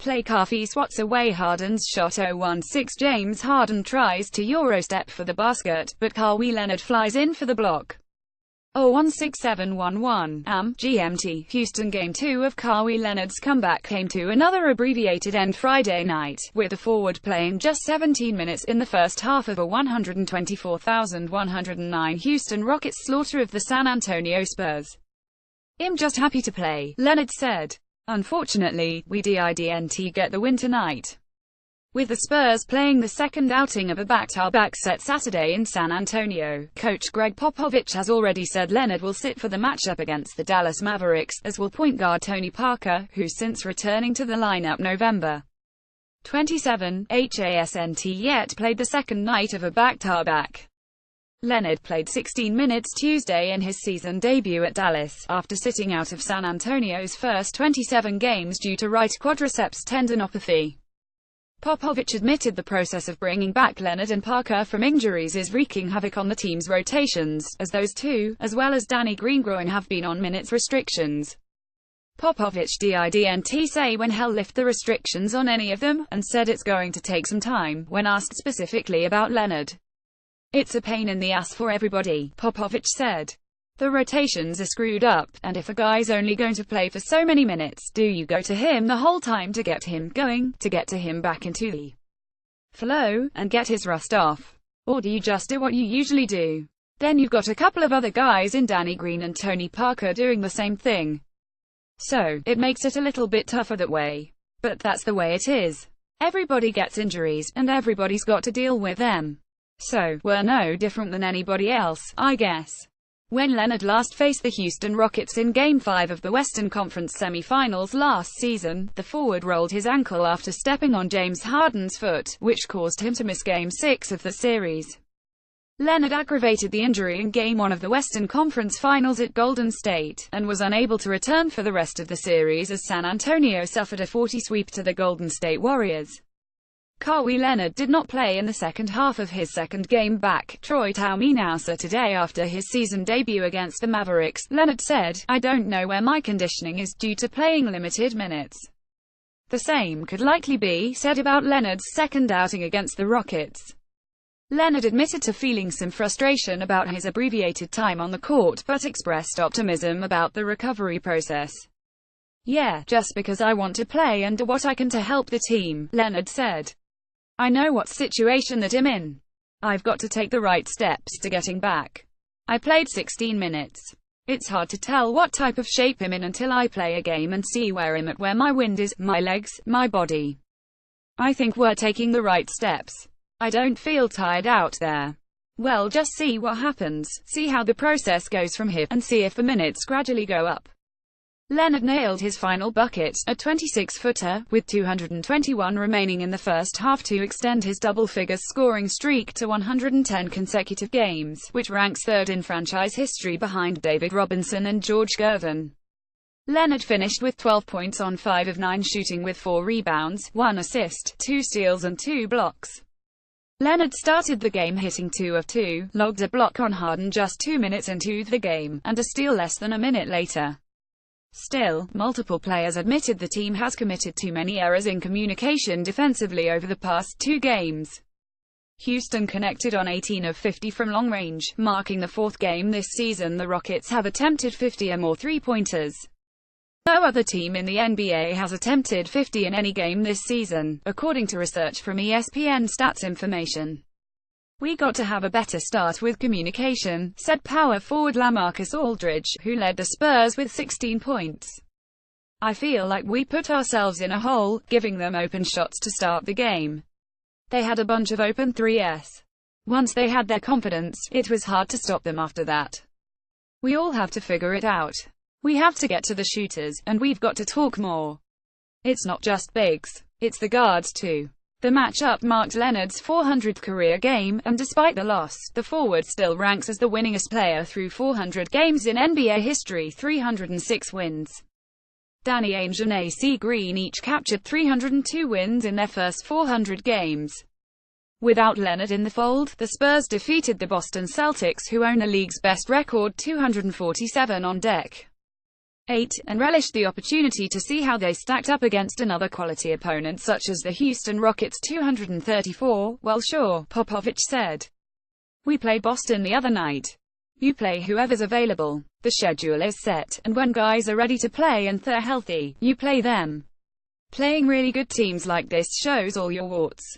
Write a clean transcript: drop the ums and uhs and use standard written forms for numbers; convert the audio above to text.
Play Kawhi swats away Harden's shot. 0-1-6 James Harden tries to Eurostep for the basket, but Kawhi Leonard flies in for the block. 0-1-6-7-1-1 GMT. Houston Game 2 of Kawhi Leonard's comeback came to another abbreviated end Friday night, with the forward playing just 17 minutes in the first half of a 124,109 Houston Rockets slaughter of the San Antonio Spurs. "I'm just happy to play," Leonard said. "Unfortunately, we didn't get the win tonight." With the Spurs playing the second outing of a back-to-back set Saturday in San Antonio, coach Greg Popovich has already said Leonard will sit for the matchup against the Dallas Mavericks, as will point guard Tony Parker, who since returning to the lineup November 27, hasn't yet played the second night of a back-to-back. Leonard played 16 minutes Tuesday in his season debut at Dallas, after sitting out of San Antonio's first 27 games due to right quadriceps tendinopathy. Popovich admitted the process of bringing back Leonard and Parker from injuries is wreaking havoc on the team's rotations, as those two, as well as Danny Green, have been on minutes restrictions. Popovich didn't say when he'll lift the restrictions on any of them, and said it's going to take some time. When asked specifically about Leonard, "It's a pain in the ass for everybody," Popovich said. "The rotations are screwed up, and if a guy's only going to play for so many minutes, do you go to him the whole time to get him going, to get to him back into the flow, and get his rust off? Or do you just do what you usually do? Then you've got a couple of other guys in Danny Green and Tony Parker doing the same thing. So, it makes it a little bit tougher that way. But that's the way it is. Everybody gets injuries, and everybody's got to deal with them. So, we're no different than anybody else, I guess." When Leonard last faced the Houston Rockets in Game 5 of the Western Conference semifinals last season, the forward rolled his ankle after stepping on James Harden's foot, which caused him to miss Game 6 of the series. Leonard aggravated the injury in Game 1 of the Western Conference Finals at Golden State, and was unable to return for the rest of the series as San Antonio suffered a 40 sweep to the Golden State Warriors. Kawhi Leonard did not play in the second half of his second game back, Troy Taumeinauser today after his season debut against the Mavericks. Leonard said, "I don't know where my conditioning is due to playing limited minutes." The same could likely be said about Leonard's second outing against the Rockets. Leonard admitted to feeling some frustration about his abbreviated time on the court, but expressed optimism about the recovery process. "Yeah, just because I want to play and do what I can to help the team," Leonard said. "I know what situation that I'm in. I've got to take the right steps to getting back. I played 16 minutes. It's hard to tell what type of shape I'm in until I play a game and see where I'm at, where my wind is, my legs, my body. I think we're taking the right steps. I don't feel tired out there. Well, just see what happens, see how the process goes from here, and see if the minutes gradually go up." Leonard nailed his final bucket, a 26-footer, with 221 remaining in the first half to extend his double-figure scoring streak to 110 consecutive games, which ranks third in franchise history behind David Robinson and George Gervin. Leonard finished with 12 points on 5 of 9 shooting with 4 rebounds, 1 assist, 2 steals and 2 blocks. Leonard started the game hitting 2 of 2, logged a block on Harden just 2 minutes into the game, and a steal less than a minute later. Still, multiple players admitted the team has committed too many errors in communication defensively over the past 2 games. Houston connected on 18 of 50 from long range, marking the 4th game this season the Rockets have attempted 50 or more three-pointers. No other team in the NBA has attempted 50 in any game this season, according to research from ESPN Stats Information. "We got to have a better start with communication," said power forward LaMarcus Aldridge, who led the Spurs with 16 points. "I feel like we put ourselves in a hole, giving them open shots to start the game. They had a bunch of open threes. Once they had their confidence, it was hard to stop them after that. We all have to figure it out. We have to get to the shooters, and we've got to talk more. It's not just bigs, it's the guards too." The matchup marked Leonard's 400th career game, and despite the loss, the forward still ranks as the winningest player through 400 games in NBA history, 306 wins. Danny Ainge and AC Green each captured 302 wins in their first 400 games. Without Leonard in the fold, the Spurs defeated the Boston Celtics, who own the league's best record, 247 on deck. 8, and relished the opportunity to see how they stacked up against another quality opponent such as the Houston Rockets 234. Well sure, Popovich said. We played Boston the other night. You play whoever's available. The schedule is set, and when guys are ready to play and they're healthy, you play them. Playing really good teams like this shows all your warts.